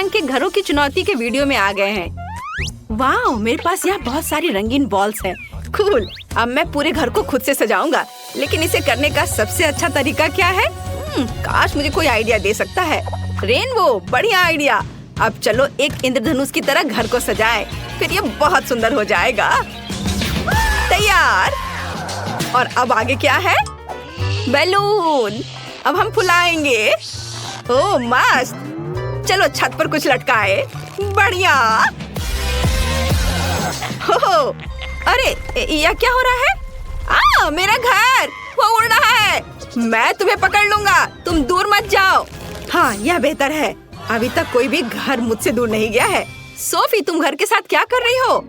रंग के घरों की चुनौती के वीडियो में आ गए हैं। वाह, मेरे पास यहाँ बहुत सारी रंगीन बॉल्स हैं। कूल। अब मैं पूरे घर को खुद से सजाऊंगा, लेकिन इसे करने का सबसे अच्छा तरीका क्या है? काश मुझे कोई आइडिया दे सकता है। रेनबो, बढ़िया आइडिया। अब चलो एक इंद्रधनुष की तरह घर को सजाएं, फिर ये बहुत सुंदर हो जाएगा। तैयार। और अब आगे क्या है? बैलून। अब हम फुलाएंगे। ओह मस्त। चलो छत पर कुछ लटकाए। बढ़िया। हो, अरे यह क्या हो रहा है? मेरा घर, वो उड़ रहा है। मैं तुम्हें पकड़ लूंगा, तुम दूर मत जाओ। हाँ, यह बेहतर है। अभी तक कोई भी घर मुझसे दूर नहीं गया है। सोफी, तुम घर के साथ क्या कर रही हो?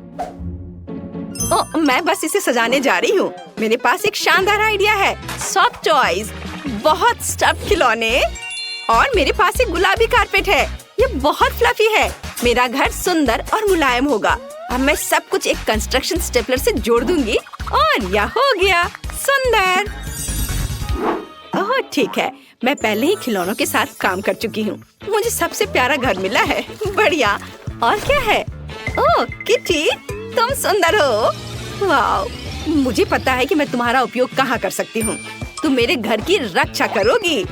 मैं बस इसे सजाने जा रही हूँ। मेरे पास एक शानदार आइडिया है। सॉफ्ट टॉयज, बहुत स्टफ्ड खिलौने, और मेरे पास एक गुलाबी कारपेट है। ये बहुत फ्लफी है। मेरा घर सुंदर और मुलायम होगा। अब मैं सब कुछ एक कंस्ट्रक्शन स्टेपलर से जोड़ दूंगी और यह हो गया सुंदर। ओह ठीक है, मैं पहले ही खिलौनों के साथ काम कर चुकी हूँ। मुझे सबसे प्यारा घर मिला है। बढ़िया। और क्या है? ओह किटी, तुम सुंदर हो। वाह, मुझे पता है कि मैं तुम्हारा उपयोग कहाँ कर सकती हूँ। तुम मेरे घर की रक्षा करोगी।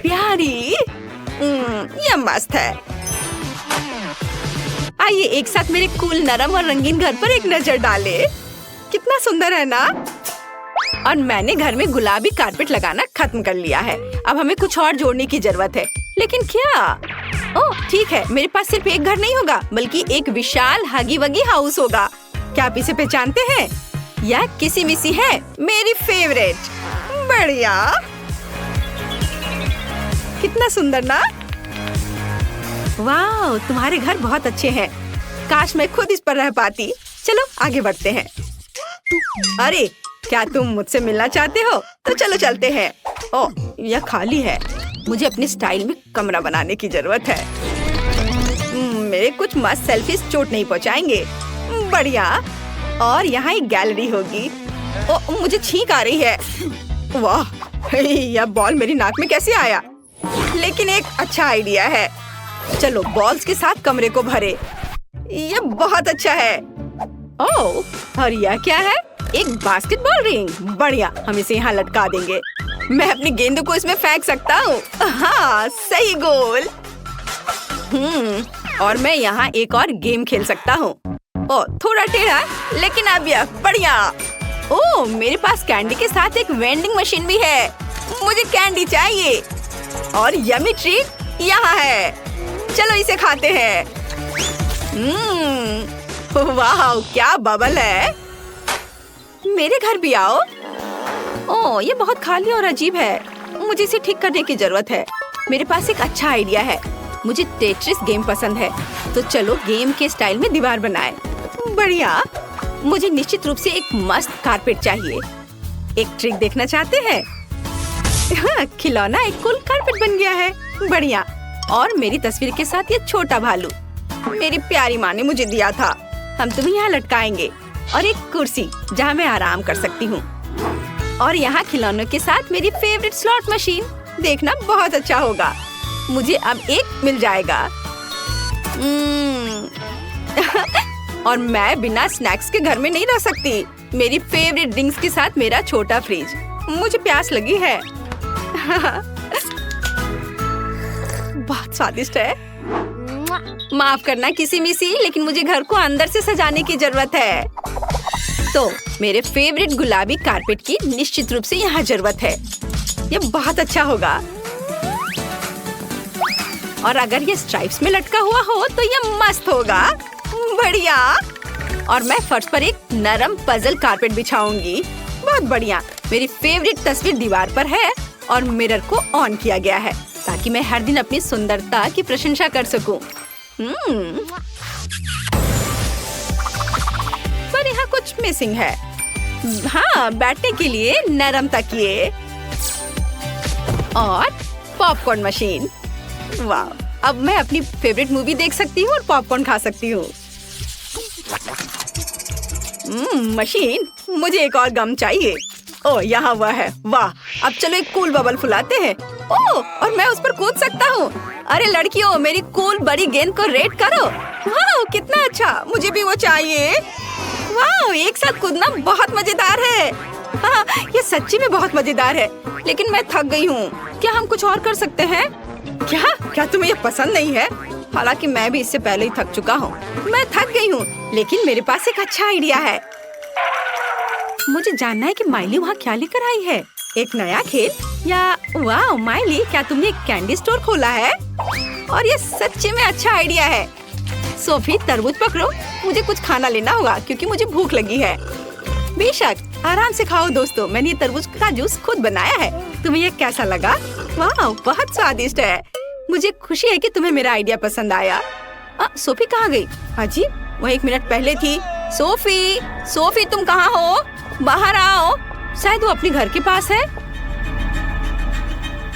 प्यारी। यह मस्त है। आइए एक साथ मेरे कूल, नरम और रंगीन घर पर एक नजर डाले। कितना सुंदर है ना? और मैंने घर में गुलाबी कारपेट लगाना खत्म कर लिया है। अब हमें कुछ और जोड़ने की जरूरत है। लेकिन क्या? ओह ठीक है, मेरे पास सिर्फ एक घर नहीं होगा, बल्कि एक विशाल हगी वगी हाउस होगा। क्या आप इसे पहचानते हैं? यह किसी मिसी है, मेरी फेवरेट। बढ़िया। कितना सुंदर ना? वाह, तुम्हारे घर बहुत अच्छे हैं। काश मैं खुद इस पर रह पाती। चलो आगे बढ़ते हैं। अरे, क्या तुम मुझसे मिलना चाहते हो? तो चलो चलते हैं। ओह, यह खाली है। मुझे अपने स्टाइल में कमरा बनाने की जरूरत है। मेरे कुछ मस्त सेल्फीज चोट नहीं पहुंचाएंगे। बढ़िया। और यहाँ एक गैलरी होगी। ओह, मुझे छींक आ रही है। वाह, यह बॉल मेरी नाक में कैसे आया? लेकिन एक अच्छा आइडिया है। चलो बॉल्स के साथ कमरे को भरे। यह बहुत अच्छा है। ओह, और यह क्या है? एक बास्केटबॉल रिंग। बढ़िया, हम इसे यहाँ लटका देंगे। मैं अपनी गेंद को इसमें फेंक सकता हूँ। हाँ, सही गोल। और मैं यहाँ एक और गेम खेल सकता हूँ। ओह, थोड़ा टेढ़ा, लेकिन अब यह बढ़िया। ओह, मेरे पास कैंडी के साथ एक वेंडिंग मशीन भी है। मुझे कैंडी चाहिए। और यमी ट्रीट यहाँ है। चलो इसे खाते हैं। वाह, क्या बबल है। मेरे घर भी आओ। ओह, ये बहुत खाली और अजीब है। मुझे इसे ठीक करने की जरूरत है। मेरे पास एक अच्छा आइडिया है। मुझे टेट्रिस गेम पसंद है, तो चलो गेम के स्टाइल में दीवार बनाए। बढ़िया। मुझे निश्चित रूप से एक मस्त कारपेट चाहिए। एक ट्रिक देखना चाहते हैं? हाँ, खिलौना एक कूल कारपेट बन गया है। बढ़िया। और मेरी तस्वीर के साथ ये छोटा भालू मेरी प्यारी माँ ने मुझे दिया था। हम तुम्हें यहाँ लटकाएंगे। और एक कुर्सी जहाँ मैं आराम कर सकती हूँ। और यहाँ खिलौनों के साथ मेरी फेवरेट स्लॉट मशीन। देखना बहुत अच्छा होगा। मुझे अब एक मिल जाएगा। और मैं बिना स्नैक्स के घर में नहीं रह सकती। मेरी फेवरेट ड्रिंक्स के साथ मेरा छोटा फ्रिज। मुझे प्यास लगी है। बहुत स्वादिष्ट है। माफ करना किसी मिसी, लेकिन मुझे घर को अंदर से सजाने की जरूरत है। तो मेरे फेवरेट गुलाबी कारपेट की निश्चित रूप से यहाँ जरूरत है। ये बहुत अच्छा होगा। और अगर ये स्ट्राइप्स में लटका हुआ हो तो ये मस्त होगा। बढ़िया। और मैं फर्श पर एक नरम पजल कारपेट बिछाऊंगी। बहुत बढ़िया। मेरी फेवरेट तस्वीर दीवार पर है और मिरर को ऑन किया गया है, ताकि मैं हर दिन अपनी सुंदरता की प्रशंसा कर सकूं। पर यहाँ कुछ मिसिंग है। हाँ, बैठने के लिए नरम तकिए और पॉपकॉर्न मशीन। वाह, अब मैं अपनी फेवरेट मूवी देख सकती हूँ और पॉपकॉर्न खा सकती हूँ। मशीन, मुझे एक और गम चाहिए। ओह, यहाँ हुआ है। वाह, अब चलो एक कूल बबल फुलाते हैं। ओह, और मैं उस पर कूद सकता हूँ। अरे लड़कियों, मेरी कूल बड़ी गेंद को रेट करो। वाह, कितना अच्छा, मुझे भी वो चाहिए। वाह, एक साथ कूदना बहुत मजेदार है। हाँ, ये सच्ची में बहुत मजेदार है, लेकिन मैं थक गई हूँ। क्या हम कुछ और कर सकते हैं? क्या तुम्हें ये पसंद नहीं है? हालांकि मैं भी इससे पहले ही थक चुका हूँ। मैं थक गई हूँ, लेकिन मेरे पास एक अच्छा आइडिया है। मुझे जानना है कि माइली वहाँ क्या लेकर आई है। एक नया खेल या वाह माइली, क्या तुमने एक कैंडी स्टोर खोला है? और ये सच्ची में अच्छा आइडिया है। सोफी, तरबूज पकड़ो, मुझे कुछ खाना लेना होगा क्योंकि मुझे भूख लगी है। बेशक, आराम से खाओ दोस्तों, मैंने ये तरबूज का जूस खुद बनाया है। तुम्हें ये कैसा लगा? वाह, बहुत स्वादिष्ट है। मुझे खुशी है कि तुम्हें मेरा आइडिया पसंद आया। सोफी कहाँ गई? अजीब, वो 1 मिनट पहले थी। सोफी, सोफी तुम कहाँ हो? बाहर आओ, शायद वो अपने घर के पास है।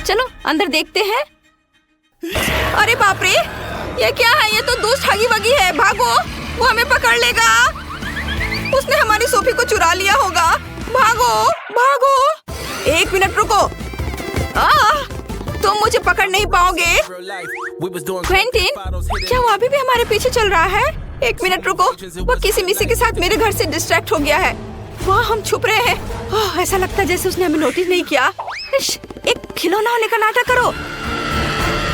चलो अंदर देखते हैं। अरे बाप रे, ये क्या है? ये तो दोस्त हगी वगी है। भागो, वो हमें पकड़ लेगा। उसने हमारी सोफी को चुरा लिया होगा। भागो भागो। 1 मिनट रुको। तुम मुझे पकड़ नहीं पाओगे। क्विंटीन, क्या वो अभी भी हमारे पीछे चल रहा है? 1 मिनट रुको, वो किसी मिसी के साथ मेरे घर से डिस्ट्रैक्ट हो गया है। वहाँ हम छुप रहे हैं। ऐसा लगता है जैसे उसने हमें नोटिस नहीं किया। एक खिलौना होने का नाटक करो,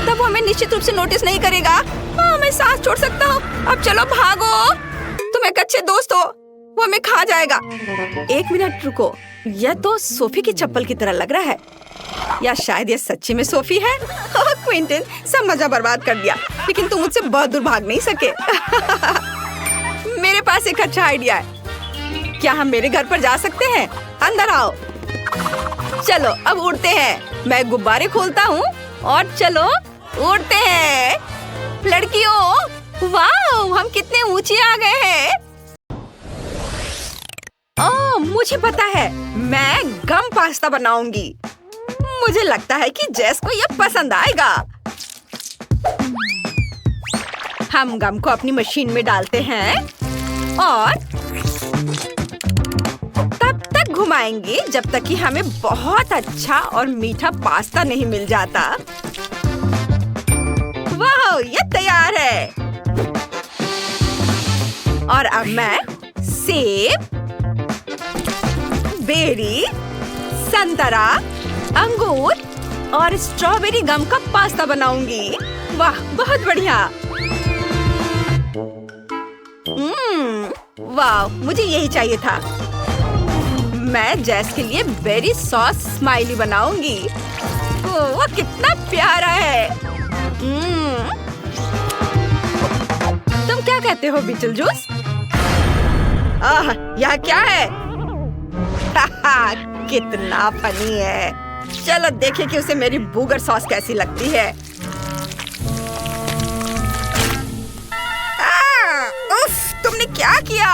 तब वो हमें निश्चित रूप से नोटिस नहीं करेगा। मैं सांस छोड़ सकता हूँ। अब चलो भागो, तुम एक अच्छे दोस्त हो, वो हमें खा जाएगा। 1 मिनट रुको, यह तो सोफी की चप्पल की तरह लग रहा है, या शायद ये सच्ची में सोफी है। क्विंटीन, सब मजा बर्बाद कर दिया, लेकिन तुम मुझसे बहुत दूर भाग नहीं सके। मेरे पास एक अच्छा आइडिया है। क्या हम मेरे घर पर जा सकते हैं? अंदर आओ। चलो अब उड़ते हैं। मैं गुब्बारे खोलता हूँ और चलो उड़ते हैं। लड़कियों, वाह, हम कितने ऊंचे आ गए हैं। मुझे पता है, मैं गम पास्ता बनाऊंगी। मुझे लगता है कि जेस को यह पसंद आएगा। हम गम को अपनी मशीन में डालते हैं और तब तक घुमाएंगे जब तक कि हमें बहुत अच्छा और मीठा पास्ता नहीं मिल जाता। वाह, ये तैयार है। और अब मैं सेब, बेरी, संतरा, अंगूर और स्ट्रॉबेरी गम का पास्ता बनाऊंगी। वाह, बहुत बढ़िया। वाह, मुझे यही चाहिए था। मैं जेस के लिए बेरी सॉस स्माइली बनाऊंगी। वो कितना प्यारा है। तुम क्या कहते हो बीटल जूस? यह क्या है? कितना फनी है। चलो देखें कि उसे मेरी बूगर सॉस कैसी लगती है। उफ, तुमने क्या किया?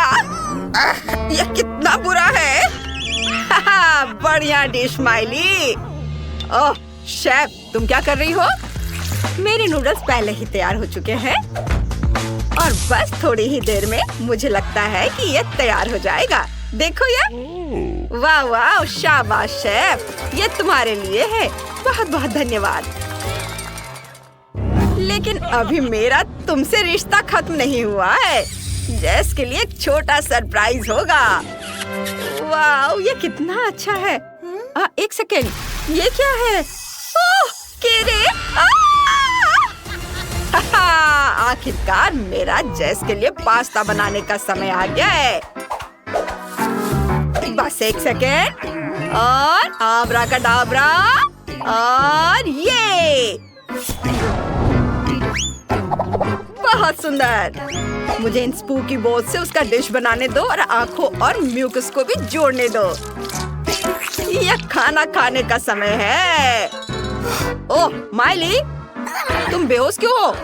यह कितना बुरा है। बढ़िया डिश माइली। ओह शेफ, तुम क्या कर रही हो? मेरे नूडल्स पहले ही तैयार हो चुके हैं और बस थोड़ी ही देर में मुझे लगता है कि ये तैयार हो जाएगा। देखो ये। वाह वाह, शाबाश शेफ, ये तुम्हारे लिए है। बहुत बहुत धन्यवाद। लेकिन अभी मेरा तुमसे रिश्ता खत्म नहीं हुआ है। जेस के लिए एक छोटा सरप्राइज होगा। वाह, ये कितना अच्छा है। 1 सेकेंड, ये क्या है? ओह, केरे! आखिरकार मेरा जेस के लिए पास्ता बनाने का समय आ गया है। बस 1 सेकेंड और आब्राकाडाब्रा और ये। बहुत सुंदर। मुझे इन स्पूकी बोल्स से उसका डिश बनाने दो और आंखों और म्यूकस को भी जोड़ने दो। यह खाना खाने का समय है। ओह माइली, तुम बेहोश क्यों हो?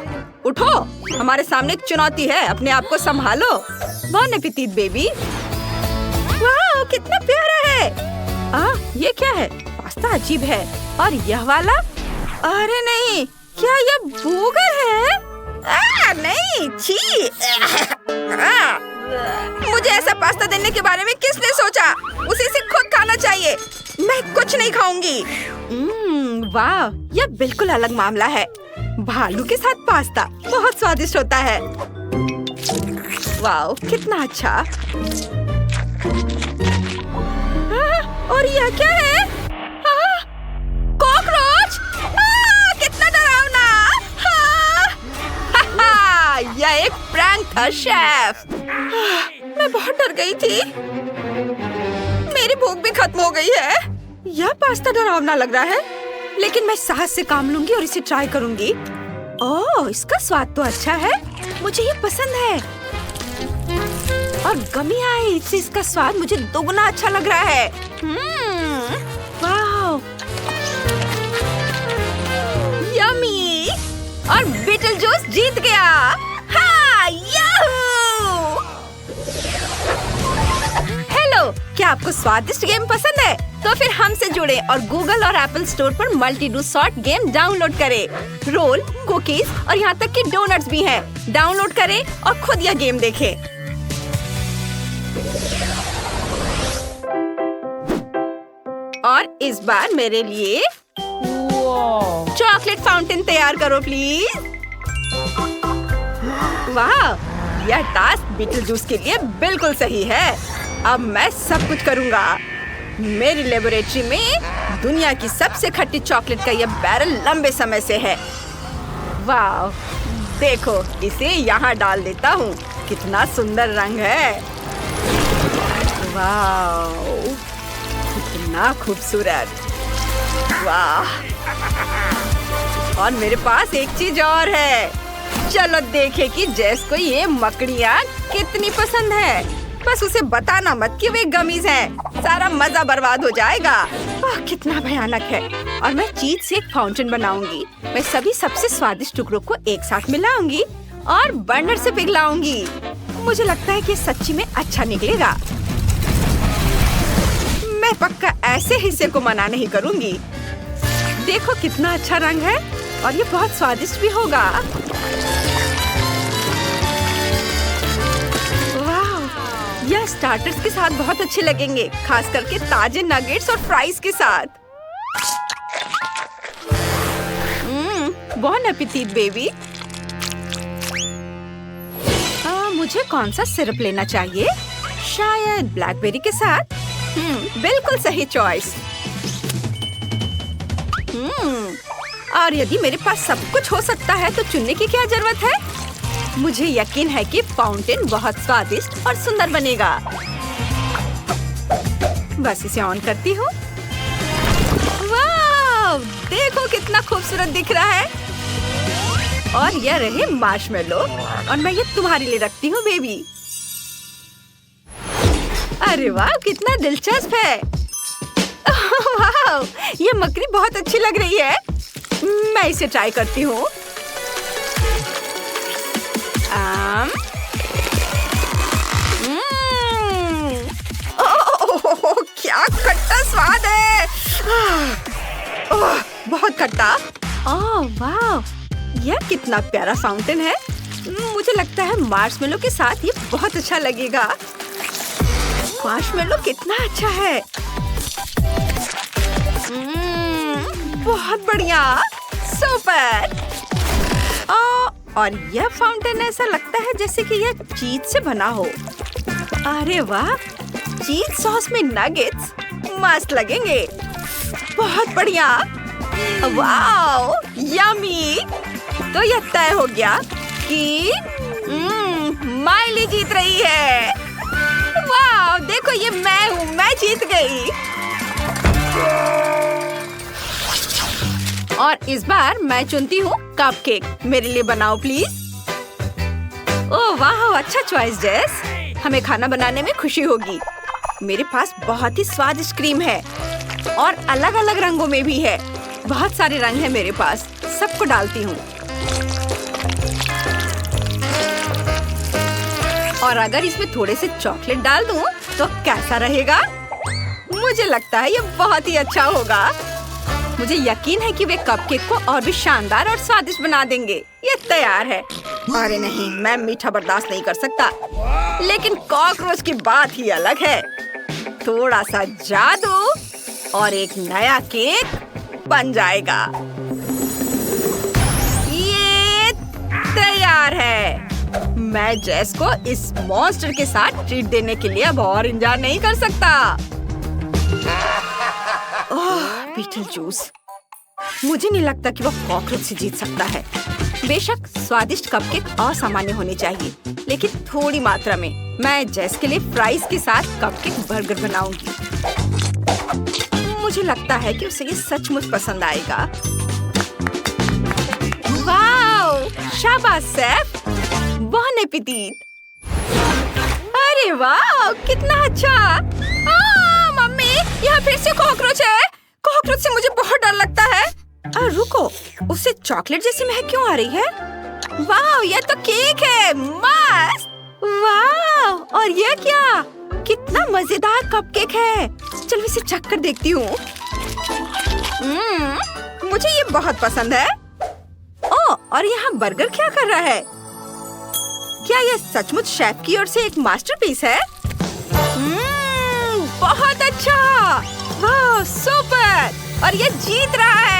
उठो, हमारे सामने एक चुनौती है, अपने आप को संभालो। बॉन एपेटिट बेबी। वाह, कितना प्यारा है। ये क्या है? पास्ता अजीब है। और यह वाला? अरे नहीं, क्या यह बूगर है? नहीं, छी। मुझे ऐसा पास्ता देने के बारे में किसने सोचा? उसे खुद खाना चाहिए। मैं कुछ नहीं खाऊंगी। वाह, यह बिल्कुल अलग मामला है। भालू के साथ पास्ता बहुत स्वादिष्ट होता है। वाह, कितना अच्छा। और यह क्या है? कॉकरोच! कितना डरावना! यह एक प्रैंक था शेफ। मैं बहुत डर गई थी। मेरी भूख भी खत्म हो गई है। यह पास्ता डरावना लग रहा है, लेकिन मैं साहस से काम लूंगी और इसे ट्राई करूंगी। ओह, इसका स्वाद तो अच्छा है। मुझे ये पसंद है। और गमी आई से इसका स्वाद मुझे दोगुना अच्छा लग रहा है। वाह, यम्मी! और बीटल जूस जीत गया। हाँ, याहू! हेलो, क्या आपको स्वादिष्ट गेम पसंद है? तो फिर हमसे जुड़े और गूगल और एप्पल स्टोर पर multi do sort game download करें। रोल, कुकीज और यहाँ तक कि डोनट्स भी हैं। डाउनलोड करें और खुद यह गेम देखें। और इस बार मेरे लिए चॉकलेट फाउंटेन तैयार करो प्लीज। वाह, यह टास्क बीटल जूस के लिए बिल्कुल सही है। अब मैं सब कुछ करूँगा। मेरी लेबोरेटरी में दुनिया की सबसे खट्टी चॉकलेट का यह बैरल लंबे समय से है। वाह, देखो, इसे यहाँ डाल देता हूँ। कितना सुंदर रंग है। वाह, कितना खूबसूरत। वाह, और मेरे पास एक चीज और है। चलो देखें कि जेस को ये मकड़ियाँ कितनी पसंद है। बस उसे बताना मत कि वे गमीज हैं। सारा मजा बर्बाद हो जाएगा। कितना भयानक है। और मैं चीज से एक फाउंटेन बनाऊंगी। मैं सभी सबसे स्वादिष्ट टुकड़ों को एक साथ मिलाऊंगी और बर्नर से पिघलाऊंगी। मुझे लगता है कि सच्ची में अच्छा निकलेगा। मैं पक्का ऐसे हिस्से को मना नहीं करूंगी। देखो कितना अच्छा रंग है और ये बहुत स्वादिष्ट भी होगा। यह स्टार्टर्स के साथ बहुत अच्छे लगेंगे, खास करके ताजे नगेट्स और फ्राइज के साथ। बॉन एपेटिट बेबी। मुझे कौन सा सिरप लेना चाहिए? शायद ब्लैकबेरी के साथ। बिल्कुल सही चॉइस। और यदि मेरे पास सब कुछ हो सकता है तो चुनने की क्या जरूरत है? मुझे यकीन है कि फाउंटेन बहुत स्वादिष्ट और सुंदर बनेगा। बस इसे ऑन करती हूँ। वाह, देखो कितना खूबसूरत दिख रहा है। और यह रहे मार्शमेलो और मैं ये तुम्हारे लिए रखती हूँ बेबी। अरे वाह, कितना दिलचस्प है। वाह, ये मकड़ी बहुत अच्छी लग रही है। मैं इसे ट्राई करती हूँ। क्या खट्टा स्वाद है। बहुत खट्टा। ओह वाह, यह कितना प्यारा फाउंटेन है। मुझे लगता है मार्शमेलो के साथ ये बहुत अच्छा लगेगा। मार्शमेलो कितना अच्छा है। बहुत बढ़िया, सुपर। और यह फाउंटेन ऐसा लगता है जैसे कि यह चीज से बना हो। अरे वाह, चीज सॉस में नगेट्स मस्त लगेंगे। बहुत बढ़िया। Wow, yummy. तो यह तय हो गया कि माइली जीत रही है। वाह, देखो ये मैं हूँ, मैं जीत गई। और इस बार मैं चुनती हूँ कपकेक। मेरे लिए बनाओ प्लीज। ओह वाह, अच्छा चॉइस जेस। हमें खाना बनाने में खुशी होगी। मेरे पास बहुत ही स्वादिष्ट क्रीम है और अलग अलग रंगों में भी है। बहुत सारे रंग हैं मेरे पास। सबको डालती हूँ। और अगर इसमें थोड़े से चॉकलेट डाल दूँ तो कैसा रहेगा? मुझे लगता है ये बहुत ही अच्छा होगा। मुझे यकीन है कि वे कपकेक को और भी शानदार और स्वादिष्ट बना देंगे। ये तैयार है। अरे नहीं, मैं मीठा बर्दाश्त नहीं कर सकता। लेकिन कॉकरोच की बात ही अलग है। थोड़ा सा जादू और एक नया केक बन जाएगा। ये तैयार है। मैं जेस को इस मॉन्स्टर के साथ ट्रीट देने के लिए अब और इंतजार नहीं कर सकता। Beetle juice. मुझे नहीं लगता कि वो कॉकरोच से जीत सकता है। बेशक स्वादिष्ट कपकेक असामान्य होने चाहिए, लेकिन थोड़ी मात्रा में। मैं जेस के लिए फ्राइज के साथ कपकेक बर्गर बनाऊंगी। मुझे लगता है कि उसे ये सचमुच पसंद आएगा। वाओ, शाबाश सैफ, बॉन एपेटीट। अरे वाह, कितना अच्छा। मम्मी, यहाँ फिर से कॉकरोच है। कॉकरोच से मुझे बहुत डर लगता है। रुको, उससे चॉकलेट जैसी महक क्यों आ रही है? वाह, ये तो केक है। मस्त। वाह, और ये क्या? कितना मजेदार कपकेक है। चलो इसे चख कर देखती हूँ। मुझे ये बहुत पसंद है। ओह, और यहाँ बर्गर क्या कर रहा है? क्या यह सचमुच शेफ की ओर से एक मास्टरपीस है? बहुत अच्छा। वाह, सुपर। और ये जीत रहा है।